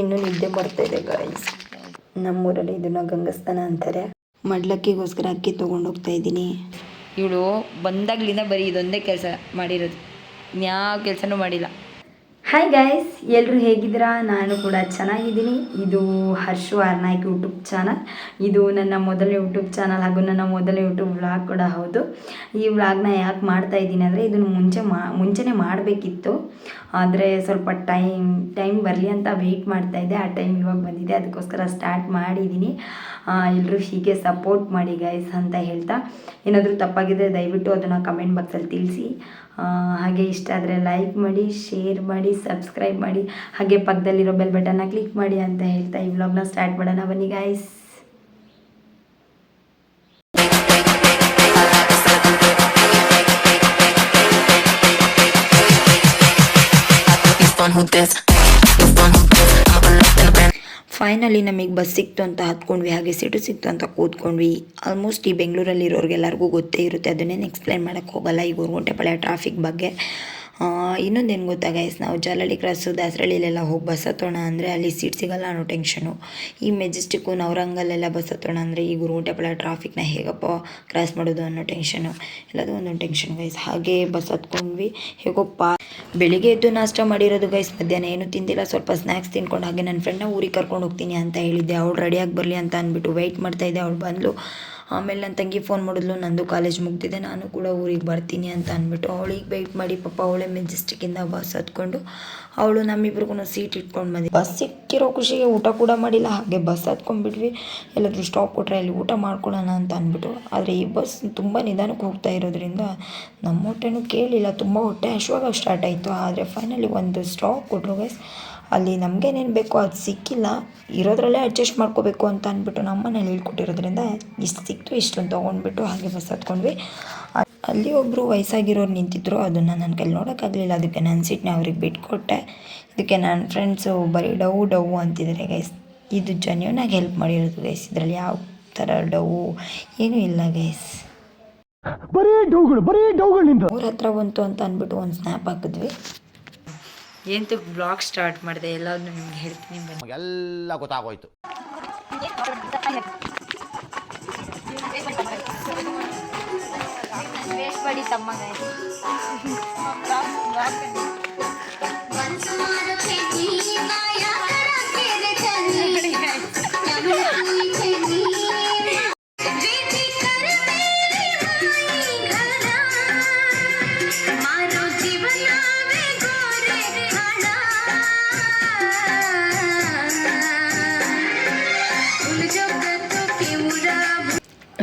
ಇನ್ನು ನಿದ್ದೆ ಬರ್ತಾ ಇದೆ ಗಾಯ್ಸ್. ನಮ್ಮೂರಲ್ಲಿ ಇದನ್ನ ಗಂಗಸ್ಥಾನ ಅಂತಾರೆ. ಮಡ್ಲಕ್ಕಿಗೋಸ್ಕರ ಅಕ್ಕಿ ತೊಗೊಂಡೋಗ್ತಾ ಇದ್ದೀನಿ. ಇವಳು ಬಂದಾಗ್ಲಿಂದ ಬರೀ ಇದೊಂದೇ ಕೆಲಸ ಮಾಡಿರೋದು, ಇನ್ಯಾವ ಕೆಲಸನೂ ಮಾಡಿಲ್ಲ. ಹಾಯ್ ಗಾಯ್ಸ್, ಎಲ್ಲರೂ ಹೇಗಿದ್ದೀರಾ? ನಾನು ಕೂಡ ಚೆನ್ನಾಗಿದ್ದೀನಿ. ಇದು ಹರ್ಷು ಆರ್ನಾಯ್ಕ್ ಯೂಟ್ಯೂಬ್ ಚಾನಲ್. ಇದು ನನ್ನ ಮೊದಲ ಯೂಟ್ಯೂಬ್ ಚಾನಲ್ ಹಾಗೂ ನನ್ನ ಮೊದಲ ಯೂಟ್ಯೂಬ್ ವ್ಲಾಗ್ ಕೂಡ ಹೌದು. ಈ ವ್ಲಾಗ್ನ ಯಾಕೆ ಮಾಡ್ತಾ ಇದ್ದೀನಿ ಅಂದರೆ ಇದನ್ನು ಮುಂಚೆನೇ ಮಾಡಬೇಕಿತ್ತು, ಆದರೆ ಸ್ವಲ್ಪ ಟೈಮ್ ಬರಲಿ ಅಂತ ವೆಯ್ಟ್ ಮಾಡ್ತಾಯಿದ್ದೆ. ಆ ಟೈಮ್ ಇವಾಗ ಬಂದಿದೆ, ಅದಕ್ಕೋಸ್ಕರ ಸ್ಟಾರ್ಟ್ ಮಾಡಿದ್ದೀನಿ. ಎಲ್ಲರೂ ಹೀಗೆ ಸಪೋರ್ಟ್ ಮಾಡಿ ಗೈಸ್ ಅಂತ ಹೇಳ್ತಾ, ಏನಾದರೂ ತಪ್ಪಾಗಿದ್ದರೆ ದಯವಿಟ್ಟು ಅದನ್ನು ಕಮೆಂಟ್ ಬಾಕ್ಸಲ್ಲಿ ತಿಳಿಸಿ. ಹಾಗೆ ಇಷ್ಟ ಆದರೆ ಲೈಕ್ ಮಾಡಿ, ಶೇರ್ ಮಾಡಿ, ಸಬ್ಸ್ಕ್ರೈಬ್ ಮಾಡಿ, ಹಾಗೆ ಪಕ್ಕದಲ್ಲಿರೋ ಬೆಲ್ ಬಟನ್ನ ಕ್ಲಿಕ್ ಮಾಡಿ ಅಂತ ಹೇಳ್ತಾ ಈ ವ್ಲಾಗ್ನ ಸ್ಟಾರ್ಟ್ ಮಾಡೋಣ. ಬನ್ನಿ ಗೈಸ್. ಫೈನಲಿ ನಮಗೆ ಬಸ್ ಸಿಕ್ತು ಅಂತ ಹತ್ಕೊಂಡ್ವಿ, ಹಾಗೆ ಸೀಟು ಸಿಕ್ತು ಅಂತ ಕೂತ್ಕೊಂಡ್ವಿ. ಆಲ್ಮೋಸ್ಟ್ ಈ ಬೆಂಗಳೂರಲ್ಲಿ ಇರೋರಿಗೆಲ್ಲರಿಗೂ ಗೊತ್ತೇ ಇರುತ್ತೆ, ಅದನ್ನೇನು ಎಕ್ಸ್ಪ್ಲೈನ್ ಮಾಡೋಕ್ಕೆ ಹೋಗಲ್ಲ ಈ ಗೊರಗುಂಟೆಪಾಳ್ಯ ಟ್ರಾಫಿಕ್ ಬಗ್ಗೆ. ಇನ್ನೊಂದೇನು ಗೊತ್ತಾ ಗೈಸ್, ನಾವು ಜಾಲಹಳ್ಳಿ ಕ್ರಾಸು ದಾಸರಳ್ಳಿಲೆಲ್ಲ ಹೋಗಿ ಬಸ್ ಹತ್ತೋಣ ಅಂದರೆ ಅಲ್ಲಿ ಸೀಟ್ ಸಿಗೋಲ್ಲ ಅನ್ನೋ ಟೆನ್ಷನು. ಈ ಮೆಜೆಸ್ಟಿಕ್ಕು ನವರಂಗಲ್ಲೆಲ್ಲ ಬಸ್ ಹತ್ತೋಣ ಅಂದರೆ ಈ ಗೊರಗುಂಟೆಪಾಳ್ಯ ಟ್ರಾಫಿಕ್ನ ಹೇಗಪ್ಪ ಕ್ರಾಸ್ ಮಾಡೋದು ಅನ್ನೋ ಟೆನ್ಷನು, ಎಲ್ಲದೂ ಒಂದೊಂದು ಟೆನ್ಷನ್ ಗೈಸ್. ಹಾಗೆ ಬಸ್ ಹತ್ಕೊಂಡ್ವಿ. ಹೇಗೋಪ್ಪ ಬೆಳಿಗ್ಗೆ ಎದ್ದು ನಾಷ್ಟ ಮಾಡಿರೋದು ಗೈಸ್, ಮಧ್ಯಾಹ್ನ ಏನು ತಿಂದಿಲ್ಲ, ಸ್ವಲ್ಪ ಸ್ನ್ಯಾಕ್ಸ್ ತಿನ್ಕೊಂಡು ಹಾಗೆ ನನ್ನ ಫ್ರೆಂಡ್ನ ಊರಿಗೆ ಕರ್ಕೊಂಡು ಹೋಗ್ತೀನಿ ಅಂತ ಹೇಳಿದ್ದೆ. ಅವಳು ರೆಡಿಯಾಗಿ ಬರಲಿ ಅಂತ ಅಂದ್ಬಿಟ್ಟು ವೆಯ್ಟ್ ಮಾಡ್ತಾಯಿದ್ದೆ. ಅವಳು ಬಂದಳು. ಆಮೇಲೆ ನನ್ನ ತಂಗಿ ಫೋನ್ ಮಾಡಿದ್ಲು, ನಂದು ಕಾಲೇಜ್ ಮುಗ್ದಿದೆ, ನಾನು ಕೂಡ ಊರಿಗೆ ಬರ್ತೀನಿ ಅಂತ ಅಂದ್ಬಿಟ್ಟು ಅವಳಿಗೆ ವೆಯ್ಟ್ ಮಾಡಿ ಪಾಪ ಅವಳೇ ಮೆಜೆಸ್ಟಿಕ್ಕಿಂದ ಬಸ್ ಹತ್ಕೊಂಡು ಅವಳು ನಮ್ಮಿಬ್ರಿಗೂ ಸೀಟ್ ಇಟ್ಕೊಂಡು ಬಂದಿ. ಬಸ್ ಸಿಕ್ಕಿರೋ ಖುಷಿಗೆ ಊಟ ಕೂಡ ಮಾಡಿಲ್ಲ, ಹಾಗೆ ಬಸ್ ಹತ್ಕೊಂಡ್ಬಿಟ್ವಿ. ಎಲ್ಲಾದರೂ ಸ್ಟಾಪ್ ಕೊಟ್ಟರೆ ಅಲ್ಲಿ ಊಟ ಮಾಡ್ಕೊಳ್ಳೋಣ ಅಂತ ಅಂದ್ಬಿಟ್ಟು. ಆದರೆ ಈ ಬಸ್ ತುಂಬ ನಿಧಾನಕ್ಕೆ ಹೋಗ್ತಾ ಇರೋದ್ರಿಂದ ನಮ್ಮ ಹೊಟ್ಟೆನೂ ಕೇಳಲಿಲ್ಲ, ತುಂಬ ಹೊಟ್ಟೆ ಹಶ್ವಾಗ ಸ್ಟಾರ್ಟ್ ಆಯಿತು. ಆದರೆ ಫೈನಲಿ ಒಂದು ಸ್ಟಾಪ್ ಕೊಟ್ಟರು ಗೈಸ್. ಅಲ್ಲಿ ನಮಗೇನೇನು ಬೇಕೋ ಅದು ಸಿಕ್ಕಿಲ್ಲ, ಇರೋದ್ರಲ್ಲೇ ಅಡ್ಜಸ್ಟ್ ಮಾಡ್ಕೋಬೇಕು ಅಂತ ಅಂದ್ಬಿಟ್ಟು ನಮ್ಮ ಮನೇಲಿ ಹೇಳ್ಕೊಟ್ಟಿರೋದ್ರಿಂದ ಇಷ್ಟು ಸಿಕ್ತು, ಇಷ್ಟೊಂದು ತೊಗೊಂಡ್ಬಿಟ್ಟು ಹಾಗೆ ಬಸ್ ಹತ್ಕೊಂಡ್ವಿ. ಅಲ್ಲಿ ಒಬ್ಬರು ವಯಸ್ಸಾಗಿರೋರು ನಿಂತಿದ್ರು, ಅದನ್ನು ನನ್ನ ಕೈಲಿ ನೋಡೋಕ್ಕಾಗಲಿಲ್ಲ, ಅದಕ್ಕೆ ನನ್ನ ಸೀಟ್ನ ಅವ್ರಿಗೆ ಬಿಟ್ಕೊಟ್ಟೆ. ಇದಕ್ಕೆ ನನ್ನ ಫ್ರೆಂಡ್ಸು ಬರೀ ಡವ್ ಅಂತಿದ್ದಾರೆ ಗೈಸ್. ಇದು ಜೆನ್ಯೂನಾಗಿ ಹೆಲ್ಪ್ ಮಾಡಿರೋದು ಗೈಸ್, ಇದರಲ್ಲಿ ಯಾವ ಥರ ಡವ್ ಏನೂ ಇಲ್ಲ ಗೈಸ್. ಬರೀ ಡೌಗಳು ಊರ ಹತ್ರ ಬಂತು ಅಂತ ಅಂದ್ಬಿಟ್ಟು ಒಂದು ಸ್ನ್ಯಾಪ್ ಹಾಕಿದ್ವಿ. ಎಂತ ಬ್ಲಾಗ್ ಸ್ಟಾರ್ಟ್ ಮಾಡಿದೆ, ಎಲ್ಲದನ್ನು ನಿಮ್ಗೆ ಹೇಳ್ತೀನಿ ಬನ್ನಿ. ಎಲ್ಲ ಗೊತ್ತಾಗೋಯ್ತು.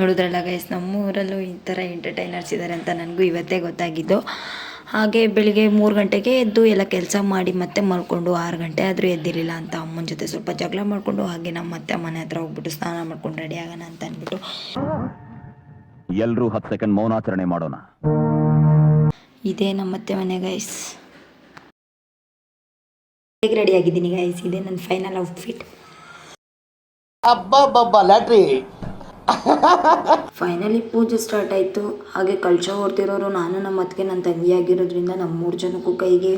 ನೋಡಿದ್ರಲ್ಲ ಗೈಸ್, ನಮ್ಮೂರಲ್ಲೂ ಈ ಥರ ಎಂಟರ್ಟೈನರ್ಸ್ ಇದ್ದಾರೆ ಅಂತ ನನಗೂ ಇವತ್ತೇ ಗೊತ್ತಾಗಿದ್ದು. ಹಾಗೆ ಬೆಳಿಗ್ಗೆ 3 ಗಂಟೆಗೆ ಎದ್ದು ಎಲ್ಲ ಕೆಲಸ ಮಾಡಿ ಮತ್ತೆ ಮಲ್ಕೊಂಡು 6 ಗಂಟೆ ಆದರೂ ಎದ್ದಿರಲಿಲ್ಲ ಅಂತ ಅಮ್ಮನ ಜೊತೆ ಸ್ವಲ್ಪ ಜಗಳ ಮಾಡಿಕೊಂಡು ಹಾಗೆ ನಮ್ಮ ಮತ್ತೆ ಮನೆ ಹತ್ರ ಹೋಗ್ಬಿಟ್ಟು ಸ್ನಾನ ಮಾಡ್ಕೊಂಡು ರೆಡಿ ಆಗೋಣ ಅಂತ ಅಂದ್ಬಿಟ್ಟು ಎಲ್ಲರೂ 10 ಸೆಕೆಂಡ್ ಮೌನಾಚರಣೆ ಮಾಡೋಣ. ಇದೇ ನಮ್ಮ ಮತ್ತೆ ಮನೆ ಗೈಸ್. ಹೇಗೆ ರೆಡಿ ಆಗಿದ್ದೀನಿ ಗೈಸ್, ಇದೇ ನನ್ನ ಫೈನಲ್ ಔಟ್ಫಿಟ್. ಲ್ಯಾಟ್ರಿ ಫೈನಲಿ ಪೂಜೆ ಸ್ಟಾರ್ಟ್ ಆಯಿತು. ಹಾಗೆ ಕಳಶ ಹೊರ್ತಿರೋರು ನಾನು ನಮ್ಮ ಅತ್ತಿಗೆ ನನ್ನ ತಂಗಿ ಆಗಿರೋದ್ರಿಂದ ನಮ್ಮ 3 ಜನಕ್ಕೂ ಕೈಗೆ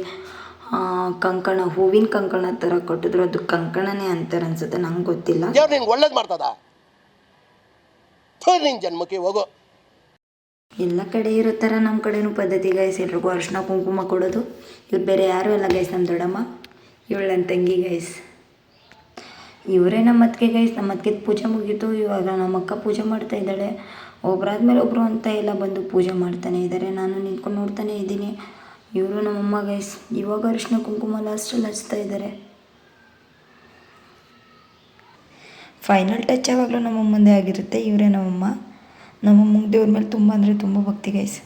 ಕಂಕಣ, ಹೂವಿನ ಕಂಕಣ ಥರ ಕೊಟ್ಟಿದ್ರು. ಅದು ಕಂಕಣನೇ ಅಂತಾರೆ ಅನ್ಸುತ್ತೆ, ನಂಗೆ ಗೊತ್ತಿಲ್ಲ. ಒಳ್ಳೇದು ಮಾಡ್ತದ ಜನ್ಮಕ್ಕೆ ಹೋಗೋ. ಎಲ್ಲ ಕಡೆ ಇರೋ ಥರ ನಮ್ಮ ಕಡೆನೂ ಪದ್ಧತಿ ಗೈಸ್, ಎಲ್ರಿಗೂ ಅರಿಶಿನ ಕುಂಕುಮ ಕೊಡೋದು. ಇವ್ರು ಬೇರೆ ಯಾರೂ ಅಲ್ಲ ಗೈಸ್, ನಮ್ಮ ದೊಡ್ಡಮ್ಮ, ಇವಳು ನನ್ನ ತಂಗಿ ಗೈಸ್. ಇವರೇ ನಮ್ಮ ಅತ್ತಿಗೆ ಗೈಸ್. ನಮ್ಮ ಅತ್ತಿಗೆ ಪೂಜೆ ಮುಗೀತು, ಇವಾಗ ನಮ್ಮ ಅಕ್ಕ ಪೂಜೆ ಮಾಡ್ತಾ ಇದ್ದಾಳೆ. ಒಬ್ಬರಾದ್ಮೇಲೆ ಒಬ್ಬರು ಅಂತ ಎಲ್ಲ ಬಂದು ಪೂಜೆ ಮಾಡ್ತಾನೆ ಇದ್ದಾರೆ, ನಾನು ನಿಂತ್ಕೊಂಡು ನೋಡ್ತಾನೆ ಇದ್ದೀನಿ. ಇವರು ನಮ್ಮಮ್ಮ ಗೈಸ್, ಇವಾಗ ಅರಿಶಿನ ಕುಂಕುಮ ಲಾಸ್ಟಲ್ಲಿ ಹಚ್ತಾ ಇದ್ದಾರೆ. ಫೈನಲ್ ಟಚ್ ಯಾವಾಗಲೂ ನಮ್ಮಮ್ಮಂದೇ ಆಗಿರುತ್ತೆ. ಇವರೇ ನಮ್ಮಮ್ಮ. ನಮ್ಮಮ್ಮಗೆ ದೇವ್ರ ಮೇಲೆ ತುಂಬ ಅಂದರೆ ತುಂಬ ಭಕ್ತಿ ಗೈಸ್.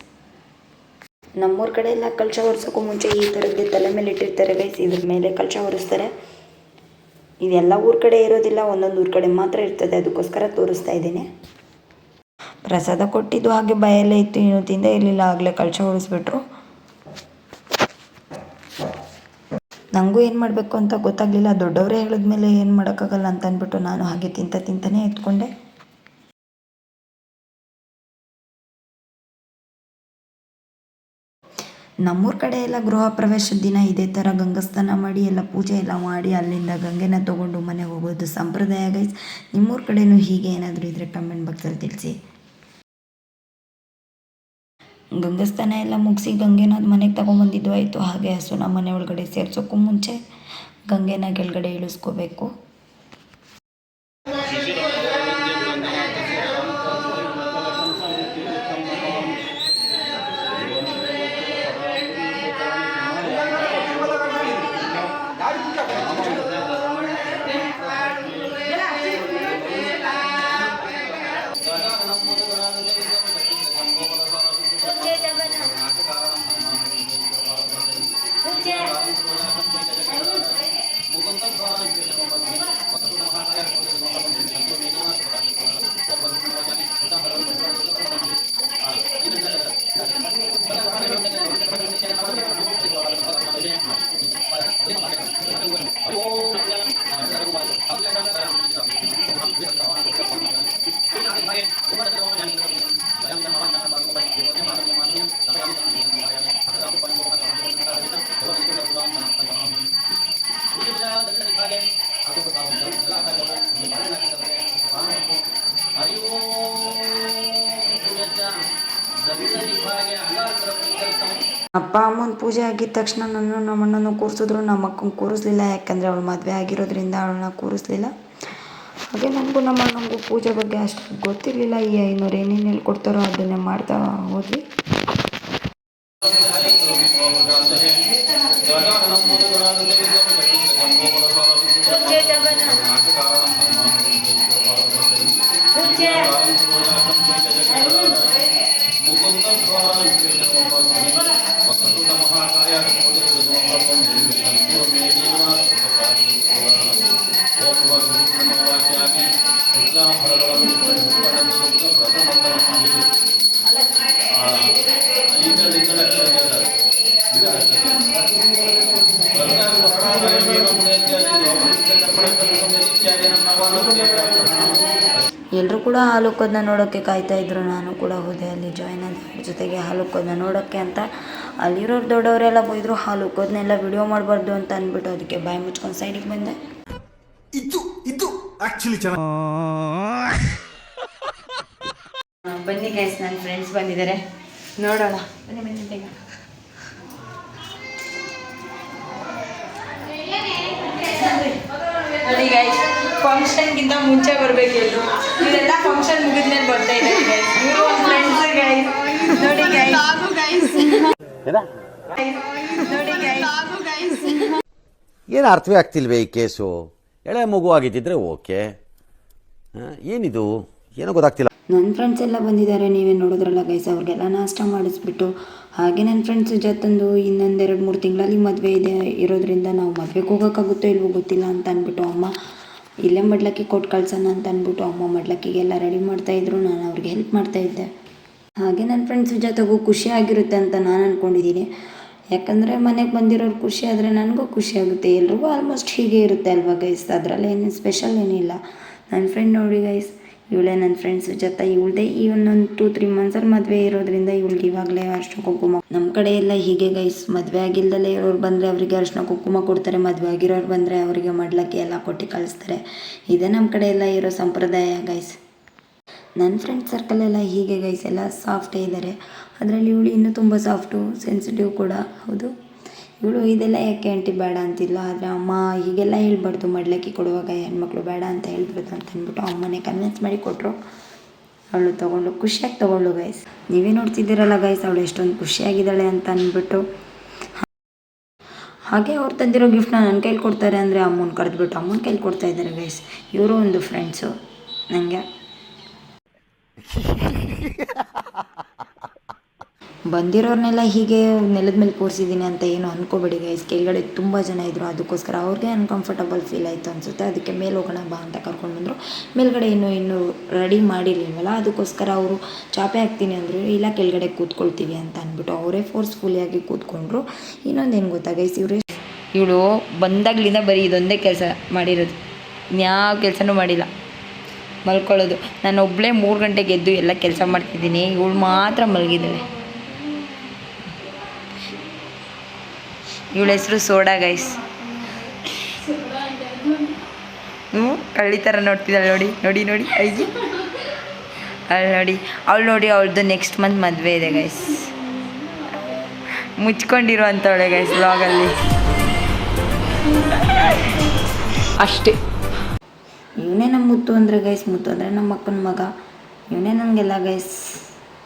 ನಮ್ಮೂರ ಕಡೆ ಎಲ್ಲ ಕಳಶ ಹೊರ್ಸೋಕ್ಕೂ ಮುಂಚೆ ಈ ಥರದ್ದೇ ತಲೆ ಮೇಲೆ ಇಟ್ಟಿರ್ತಾರೆ ಗೈಸ್, ಇದ್ರ ಮೇಲೆ ಕಳಶ ಹೊರಿಸ್ತಾರೆ. ಇದೆಲ್ಲ ಊರ ಕಡೆ ಇರೋದಿಲ್ಲ, ಒಂದೊಂದು ಊರ ಕಡೆ ಮಾತ್ರ ಇರ್ತದೆ, ಅದಕ್ಕೋಸ್ಕರ ತೋರಿಸ್ತಾ ಇದ್ದೀನಿ. ಪ್ರಸಾದ ಕೊಟ್ಟಿದ್ದು ಹಾಗೆ ಬಾಯಲ್ಲೇ ಇತ್ತು, ಇನ್ನೂ ತಿಂದೇ ಇರಲಿಲ್ಲ, ಆಗಲೇ ಕಳಶ ಹೊರಿಸ್ಬಿಟ್ರು. ನನಗೂ ಏನು ಮಾಡಬೇಕು ಅಂತ ಗೊತ್ತಾಗಲಿಲ್ಲ, ದೊಡ್ಡವರೇ ಹೇಳಿದ್ಮೇಲೆ ಏನು ಮಾಡೋಕ್ಕಾಗಲ್ಲ ಅಂತ ಅಂದ್ಬಿಟ್ಟು ನಾನು ಹಾಗೆ ತಿಂತಾನೆ ಎತ್ಕೊಂಡೆ. ನಮ್ಮೂರ ಕಡೆ ಎಲ್ಲ ಗೃಹ ಪ್ರವೇಶದ ದಿನ ಇದೇ ಥರ ಗಂಗಸ್ನಾನ ಮಾಡಿ ಎಲ್ಲ ಪೂಜೆ ಎಲ್ಲ ಮಾಡಿ ಅಲ್ಲಿಂದ ಗಂಗೆನ ತೊಗೊಂಡು ಮನೆಗೆ ಹೋಗೋದು ಸಂಪ್ರದಾಯ ಗೈಸ್. ನಿಮ್ಮೂರ ಕಡೆನೂ ಹೀಗೆ ಏನಾದರೂ ಇದ್ದರೆ ಕಮೆಂಟ್ ಬಾಕ್ಸಲ್ಲಿ ತಿಳಿಸಿ. ಗಂಗಸ್ನಾನ ಎಲ್ಲ ಮುಗಿಸಿ ಗಂಗೆನ ಮನೆಗೆ ತಗೊಂಬಂದಿದ್ದು ಆಯಿತು. ಹಾಗೆ ಹಸುನ ಮನೆ ಒಳಗಡೆ ಸೇರ್ಸೋಕ್ಕೂ ಮುಂಚೆ ಗಂಗೆನ ಕೆಳಗಡೆ ಇಳಿಸ್ಕೋಬೇಕು. ಅಪ್ಪ ಅಮ್ಮನ ಪೂಜೆ ಆಗಿದ ತಕ್ಷಣ ನಮ್ಮ ಅಣ್ಣನೂ ಕೂರಿಸಿದ್ರು. ನಮ್ಮ ಅಕ್ಕನ ಕೂರಿಸ್ಲಿಲ್ಲ, ಯಾಕಂದರೆ ಅವಳು ಮದುವೆ ಆಗಿರೋದ್ರಿಂದ ಅವಳನ್ನ ಕೂರಿಸ್ಲಿಲ್ಲ. ಹಾಗೆ ನನಗೂ ನಮ್ಮ ಅಣ್ಣನಿಗೂ ಪೂಜೆ ಬಗ್ಗೆ ಅಷ್ಟು ಗೊತ್ತಿರಲಿಲ್ಲ. ಈ ಐನೂರು ಏನೇನು ಹೇಳ್ಕೊಡ್ತಾರೋ ಅದನ್ನೇ ಮಾಡ್ತಾ ಹೋದ್ವಿ. ಎಲ್ಲರೂ ಕೂಡ ಹಾಲುಕ್ಕೋದನ್ನ ನೋಡೋಕ್ಕೆ ಕಾಯ್ತಾ ಇದ್ರು. ನಾನು ಕೂಡ ಹೋದೆ, ಅಲ್ಲಿ ಜಾಯ್ನ್ ಆದೆ ಅವ್ರ ಜೊತೆಗೆ ಹಾಲುಕ್ಕೋದನ್ನ ನೋಡೋಕ್ಕೆ ಅಂತ. ಅಲ್ಲಿರೋರು ದೊಡ್ಡವರೆಲ್ಲ ಬೈದರು ಹಾಲುಕ್ಕೋದನ್ನೆಲ್ಲ ವಿಡಿಯೋ ಮಾಡಬಾರ್ದು ಅಂತ ಅಂದ್ಬಿಟ್ಟು. ಅದಕ್ಕೆ ಬಾಯಿ ಮುಚ್ಕೊಂಡು ಸೈಡಿಗೆ ಬಂದೆ. ಇದು ಆಕ್ಚುಲಿ ಬನ್ನಿ ಗೈಸ್, ನನ್ನ ಫ್ರೆಂಡ್ಸ್ ಬಂದಿದ್ದಾರೆ, ನೋಡೋಣ. ಬನ್ನಿ ಬನ್ನಿ ಬೇಗ. ನೋಡಿ ಗೈಸ್, ಫಂಕ್ಷನ್ಗಿಂತ ಮುಂಚೆ ಬರಬೇಕು ಎಲ್ಲರೂ. ಇವರೆಲ್ಲ ಫಂಕ್ಷನ್ ಮುಗಿದ್ಮೇಲೆ ಬರ್ತಾ ಇದ್ದಾರೆ ಗೈಸ್. ಇವರು ಒಂದು ಫ್ರೆಂಡ್ಸ್ ಗೈಸ್. ನೋಡಿ ಗೈಸ್, ನೋಡಿ ಗೈಸ್. ಏನು ಅರ್ಥವೇ ಆಗ್ತಿಲ್ವೇ ಈ ಕೇಸು? ಎಳೆ ಮಗು ಆಗಿದ್ದಿದ್ರೆ ಓಕೆ, ಏನಿದು ಏನೋ ಗೊತ್ತಾಗ್ತಿಲ್ಲ. ನನ್ನ ಫ್ರೆಂಡ್ಸ್ ಎಲ್ಲ ಬಂದಿದ್ದಾರೆ, ನೀವೇ ನೋಡಿದ್ರಲ್ಲ ಗೈಸ್. ಅವ್ರಿಗೆಲ್ಲ ನಾಷ್ಟ ಮಾಡಿಸ್ಬಿಟ್ಟು ಹಾಗೆ ನನ್ನ ಫ್ರೆಂಡ್ಸ್ ಜೊತೆಂದು ಇನ್ನೊಂದು 2-3 ತಿಂಗಳಲ್ಲಿ ಮದುವೆ ಇರೋದ್ರಿಂದ ನಾವು ಮದುವೆಗೆ ಹೋಗೋಕ್ಕಾಗುತ್ತೋ ಇಲ್ವೋ ಗೊತ್ತಿಲ್ಲ ಅಂತ ಅಂದ್ಬಿಟ್ಟು ಅಮ್ಮ ಇಲ್ಲೇ ಮಡ್ಲಕ್ಕಿ ಕೊಟ್ಟು ಕಳ್ಸೋಣ ಅಂತ ಅಂದ್ಬಿಟ್ಟು ಅಮ್ಮ ಮಡ್ಲಕ್ಕಿಗೆಲ್ಲ ರೆಡಿ ಮಾಡ್ತಾಯಿದ್ರು. ನಾನು ಅವ್ರಿಗೆ ಹೆಲ್ಪ್ ಮಾಡ್ತಾಯಿದ್ದೆ. ಹಾಗೆ ನನ್ನ ಫ್ರೆಂಡ್ಸ್ ಜೊತೆಗೂ ಖುಷಿಯಾಗಿರುತ್ತೆ ಅಂತ ನಾನು ಅಂದ್ಕೊಂಡಿದ್ದೀನಿ. ಯಾಕಂದರೆ ಮನೆಗೆ ಬಂದಿರೋರು ಖುಷಿ ಆದರೆ ನನಗೂ ಖುಷಿಯಾಗುತ್ತೆ. ಎಲ್ರಿಗೂ ಆಲ್ಮೋಸ್ಟ್ ಹೀಗೆ ಇರುತ್ತೆ ಅಲ್ವಾ ಗೈಸ್, ಅದರಲ್ಲಿ ಏನು ಸ್ಪೆಷಲ್ ಏನಿಲ್ಲ. ನನ್ನ ಫ್ರೆಂಡ್ ನೋಡಿ ಗೈಸ್, ಇವಳೇ ನನ್ನ ಫ್ರೆಂಡ್ಸ್ ಜೊತೆ. ಇವಳದೇ ಈ ಒಂದೊಂದು 2-3 ಮಂತ್ಸಲ್ಲಿ ಮದುವೆ ಇರೋದ್ರಿಂದ ಇವಳಿಗೆ ಇವಾಗಲೇ ಅರಿಶಿನ ಕುಂಕುಮ. ನಮ್ಮ ಕಡೆ ಎಲ್ಲ ಹೀಗೆ ಗೈಸ್, ಮದುವೆ ಆಗಿಲ್ದಲೇ ಇರೋರು ಬಂದರೆ ಅವರಿಗೆ ಅರಿಶಿನ ಕುಂಕುಮ ಕೊಡ್ತಾರೆ, ಮದುವೆ ಆಗಿರೋರು ಬಂದರೆ ಅವರಿಗೆ ಮಡ್ಲಕ್ಕಿ ಎಲ್ಲ ಕೊಟ್ಟು ಕಳಿಸ್ತಾರೆ. ಇದೇ ನಮ್ಮ ಕಡೆ ಎಲ್ಲ ಇರೋ ಸಂಪ್ರದಾಯ ಗೈಸ್. ನನ್ನ ಫ್ರೆಂಡ್ ಸರ್ಕಲೆಲ್ಲ ಹೀಗೆ ಗೈಸ್, ಎಲ್ಲ ಸಾಫ್ಟೇ ಇದ್ದಾರೆ. ಅದರಲ್ಲಿ ಇವಳು ಇನ್ನೂ ತುಂಬ ಸಾಫ್ಟು, ಸೆನ್ಸಿಟಿವ್ ಕೂಡ ಹೌದು. ಇವಳು ಇದೆಲ್ಲ ಯಾಕೆ ಆಂಟಿ ಬೇಡ ಅಂತಿಲ್ಲ, ಆದರೆ ಅಮ್ಮ ಹೀಗೆಲ್ಲ ಹೇಳ್ಬಾರ್ದು, ಮಡ್ಲಕ್ಕಿ ಕೊಡುವಾಗ ಹೆಣ್ಮಕ್ಳು ಬೇಡ ಅಂತ ಹೇಳ್ಬಾರ್ದು ಅಂತ ಅಂದ್ಬಿಟ್ಟು ಅಮ್ಮನೇ ಕನ್ವಿನ್ಸ್ ಮಾಡಿ ಕೊಟ್ಟರು. ಅವಳು ತೊಗೊಂಡು ಖುಷಿಯಾಗಿ ತೊಗೊಂಡು ಗೈಸ್. ನೀವೇ ನೋಡ್ತಿದ್ದೀರಲ್ಲ ಗೈಸ್, ಅವಳು ಎಷ್ಟೊಂದು ಖುಷಿಯಾಗಿದ್ದಾಳೆ ಅಂತ ಅಂದ್ಬಿಟ್ಟು. ಹಾಗೆ ಅವ್ರು ತಂದಿರೋ ಗಿಫ್ಟ್ನ ನನ್ನ ಕೈಲಿ ಕೊಡ್ತಾರೆ ಅಂದರೆ ಅಮ್ಮನ ಕರೆದ್ಬಿಟ್ಟು ಅಮ್ಮನ ಕೈಲಿ ಕೊಡ್ತಾ ಇದ್ದಾರೆ ಗೈಸ್. ಇವರು ಒಂದು ಫ್ರೆಂಡ್ಸು ನನಗೆ. ಬಂದಿರೋರ್ನೆಲ್ಲ ಹೀಗೆ ನೆಲದ ಮೇಲೆ ಕೂರಿಸಿದ್ದೀನಿ ಅಂತ ಏನು ಅಂದ್ಕೋಬೇಡಿ ಗೈಸ್. ಕೆಳಗಡೆ ತುಂಬ ಜನ ಇದ್ದರು, ಅದಕ್ಕೋಸ್ಕರ ಅವ್ರಿಗೆ ಅನ್ಕಂಫರ್ಟಬಲ್ ಫೀಲ್ ಆಯಿತು ಅನಿಸುತ್ತೆ. ಅದಕ್ಕೆ ಮೇಲೆ ಹೋಗೋಣ ಬಾ ಅಂತ ಕರ್ಕೊಂಡು ಬಂದರು. ಮೇಲ್ಗಡೆ ಇನ್ನೂ ರೆಡಿ ಮಾಡಿರಲಿಲ್ವಲ್ಲ, ಅದಕ್ಕೋಸ್ಕರ ಅವರು ಚಾಪೆ ಹಾಕ್ತೀನಿ ಅಂದರು. ಇಲ್ಲ ಕೆಳಗಡೆ ಕೂತ್ಕೊಳ್ತೀವಿ ಅಂತ ಅಂದ್ಬಿಟ್ಟು ಅವರೇ ಫೋರ್ಸ್ಫುಲಿಯಾಗಿ ಕೂತ್ಕೊಂಡ್ರು. ಇನ್ನೊಂದೇನು ಗೊತ್ತಾ ಗೈಸ್, ಇವಳು ಬಂದಾಗ್ಲಿಂದ ಬರೀ ಇದೊಂದೇ ಕೆಲಸ ಮಾಡಿರೋದು, ಇನ್ಯಾವ ಕೆಲಸನೂ ಮಾಡಿಲ್ಲ. ಮಲ್ಕೊಳ್ಳೋದು. ನಾನು ಒಬ್ಬಳೇ 3 ಗಂಟೆಗೆ ಎದ್ದು ಎಲ್ಲ ಕೆಲಸ ಮಾಡ್ತಿದ್ದೀನಿ, ಇವಳು ಮಾತ್ರ ಮಲಗಿದ್ದಾಳೆ. ಇವಳ ಹೆಸರು ಸೋಡಾ ಗೈಸ್. ಹ್ಞೂ ಕಳ್ಳಿ ಥರ ನೋಡ್ತಿದ್ದಾಳೆ ನೋಡಿ ನೋಡಿ ನೋಡಿ ಐಜಿ ಅವಳು ನೋಡಿ ಅವಳದು ನೆಕ್ಸ್ಟ್ ಮಂತ್ ಮದುವೆ ಇದೆ ಗೈಸ್. ಮುಚ್ಕೊಂಡಿರೋ ಅಂತವಳೆ ಗೈಸ್ ವ್ಲಾಗಲ್ಲಿ ಅಷ್ಟೇ. ಇವನೇ ನಮ್ಮ ಮುತ್ತು ಅಂದರೆ ಗೈಸ್, ಮುತ್ತು ಅಂದರೆ ನಮ್ಮ ಅಕ್ಕನ ಮಗ. ಇವನೇ ನನಗೆಲ್ಲ ಗೈಸ್.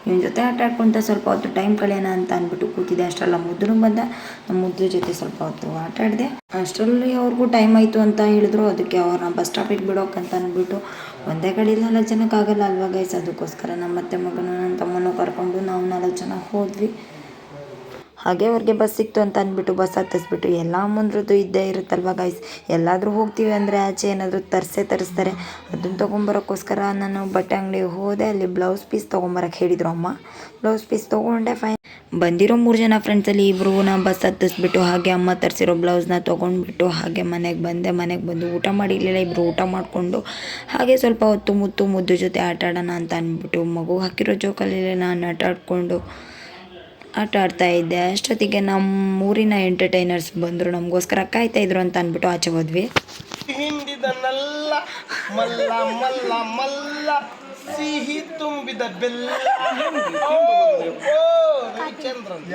ಇವನ ಜೊತೆ ಆಟ ಆಡ್ಕೊಂತ ಸ್ವಲ್ಪ ಹೊತ್ತು ಟೈಮ್ ಕಳೆಯೋಣ ಅಂತ ಅಂದ್ಬಿಟ್ಟು ಕೂತಿದ್ದೆ. ಅಷ್ಟರಲ್ಲ ಮುದ್ದು ಬಂದ. ನಮ್ಮ ಮುದ್ದು ಜೊತೆ ಸ್ವಲ್ಪ ಹೊತ್ತು ಆಟ ಆಡಿದೆ. ಅಷ್ಟರಲ್ಲಿ ಅವ್ರಿಗೂ ಟೈಮ್ ಆಯಿತು ಅಂತ ಹೇಳಿದ್ರು. ಅದಕ್ಕೆ ಅವ್ರನ್ನ ಬಸ್ ಸ್ಟಾಪಿಗೆ ಬಿಡೋಕ್ಕಂತ ಅಂದ್ಬಿಟ್ಟು ಒಂದೇ ಕಡೆಯಲ್ಲಿ 4 ಜನಕ್ಕಾಗಲ್ಲ ಅಲ್ವಾ ಗೈಸ್. ಅದಕ್ಕೋಸ್ಕರ ನಮ್ಮ ಅತ್ತೆ ಮಗನೂ ನನ್ನ ತಮ್ಮನೂ ಕರ್ಕೊಂಡು ನಾವು 4 ಜನ ಹೋದ್ವಿ. ಹಾಗೆ ಅವ್ರಿಗೆ ಬಸ್ ಸಿಕ್ತು ಅಂತ ಅಂದ್ಬಿಟ್ಟು ಬಸ್ ಹತ್ತಿಸ್ಬಿಟ್ಟು ಎಲ್ಲ ಮುಂದ್ರದ್ದು ಇದ್ದೇ ಇರುತ್ತಲ್ವ ಗೈಸ್. ಎಲ್ಲಾದರೂ ಹೋಗ್ತೀವಿ ಅಂದರೆ ಆಚೆ ಏನಾದರೂ ತರಿಸ್ತಾರೆ. ಅದನ್ನು ತೊಗೊಂಬರೋಕ್ಕೋಸ್ಕರ ನಾನು ಬಟ್ಟೆ ಅಂಗಡಿಗೆ ಹೋದೆ. ಅಲ್ಲಿ ಬ್ಲೌಸ್ ಪೀಸ್ ತೊಗೊಂಬರಕ್ಕೆ ಹೇಳಿದರು ಅಮ್ಮ. ಬ್ಲೌಸ್ ಪೀಸ್ ತೊಗೊಂಡೆ. ಬಂದಿರೋ 3 ಜನ ಫ್ರೆಂಡ್ಸಲ್ಲಿ ಇಬ್ಬರು ನಾನು ಬಸ್ ಹತ್ತಿಸ್ಬಿಟ್ಟು ಹಾಗೆ ಅಮ್ಮ ತರಿಸಿರೋ ಬ್ಲೌಸ್ನ ತೊಗೊಂಡ್ಬಿಟ್ಟು ಹಾಗೆ ಮನೆಗೆ ಬಂದೆ. ಮನೆಗೆ ಬಂದು ಊಟ ಮಾಡಿರಲಿಲ್ಲ. ಇಬ್ಬರು ಊಟ ಮಾಡಿಕೊಂಡು ಹಾಗೆ ಸ್ವಲ್ಪ ಹೊತ್ತು ಮುದ್ದು ಜೊತೆ ಆಟ ಆಡೋಣ ಅಂತ ಅಂದ್ಬಿಟ್ಟು ಮಗು ಹಾಕಿರೋ ಜೋಕಲ್ಲಿ ನಾನು ಆಟ ಆಡ್ತಾಯಿದ್ದೆ. ಅಷ್ಟೊತ್ತಿಗೆ ನಮ್ಮ ಊರಿನ ಎಂಟರ್ಟೈನರ್ಸ್ ಬಂದರು. ನಮಗೋಸ್ಕರ ಕಾಯ್ತಾಯಿದ್ರು ಅಂತ ಅಂದ್ಬಿಟ್ಟು ಆಚೆ ಹೋದ್ವಿ. ಹಿಂಡಿದನಲ್ಲ ಮಲ್ಲ ಮಲ್ಲ ಮಲ್ಲ ಸಿಹಿ ತುಂಬಿದ ಬೆಲ್ಲ ರವಿಚಂದ್ರನ್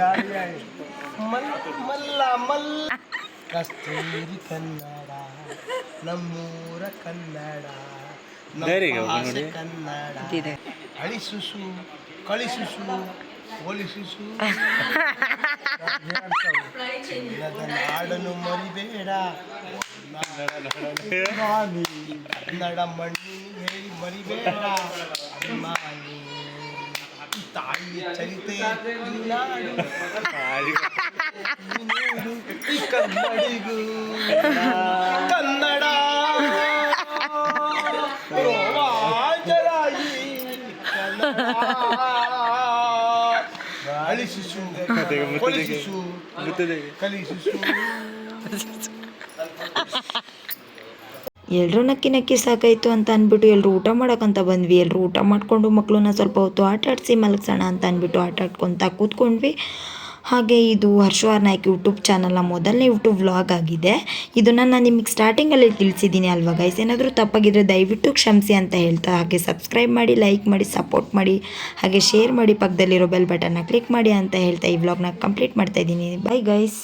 ಮಲ್ಲ ಮಲ್ಲ ಕಸ್ತೂರಿ ಕನ್ನಡ ನಮ್ಮೂರ ಕನ್ನಡ ನಮ್ಮ ಕನ್ನಡ ಅಳಿಸುಸು ಕಳಿಸುಸು ಒಲಿಸುಸು ನಾಡನ್ನು ಮರಿಬೇಡ ಕನ್ನಡ ಮಣ್ಣಿ ಹೇಳಿ ಮರಿಬೇಡ ಅಭಿಮಾನಿ ತಾಯಿಯ ಚರಿತೆ ಈ ಕನ್ನಡಿಗೂ ಕನ್ನಡ ರೋಮಾಂಚರಾಯಿ ಅಳಿಸಿಸು ಕೊಲಿಸಿಸು ಕಲಿಸಿಸು. ಎಲ್ಲರೂ ನಕ್ಕಿ ಸಾಕಾಯಿತು ಅಂತ ಅಂದ್ಬಿಟ್ಟು ಎಲ್ಲರೂ ಊಟ ಮಾಡೋಕ್ಕಂತ ಬಂದ್ವಿ. ಎಲ್ಲರೂ ಊಟ ಮಾಡಿಕೊಂಡು ಮಕ್ಕಳನ್ನ ಸ್ವಲ್ಪ ಹೊತ್ತು ಆಟ ಆಡಿಸಿ ಮಲಗಿಸೋಣ ಅಂತ ಅಂದ್ಬಿಟ್ಟು ಆಟ ಆಡ್ಕೊತ ಕೂತ್ಕೊಂಡ್ವಿ. ಹಾಗೆ ಇದು ಹರ್ಷವಾರ್ ನಾಯ್ಕ್ ಯೂಟ್ಯೂಬ್ ಚಾನಲ್ನ ಮೊದಲನೇ ಯೂಟ್ಯೂಬ್ ವ್ಲಾಗ್ ಆಗಿದೆ. ಇದನ್ನು ನಾನು ನಿಮಗೆ ಸ್ಟಾರ್ಟಿಂಗಲ್ಲಿ ತಿಳಿಸಿದ್ದೀನಿ ಅಲ್ವಾ ಗೈಸ್. ಏನಾದರೂ ತಪ್ಪಾಗಿದ್ದರೆ ದಯವಿಟ್ಟು ಕ್ಷಮಿಸಿ ಅಂತ ಹೇಳ್ತಾ ಹಾಗೆ ಸಬ್ಸ್ಕ್ರೈಬ್ ಮಾಡಿ, ಲೈಕ್ ಮಾಡಿ, ಸಪೋರ್ಟ್ ಮಾಡಿ, ಹಾಗೆ ಶೇರ್ ಮಾಡಿ, ಪಕ್ಕದಲ್ಲಿರೋ ಬೆಲ್ ಬಟನ್ನ ಕ್ಲಿಕ್ ಮಾಡಿ ಅಂತ ಹೇಳ್ತಾ ಈ ವ್ಲಾಗ್ನ ಕಂಪ್ಲೀಟ್ ಮಾಡ್ತಾಯಿದ್ದೀನಿ. Bye guys.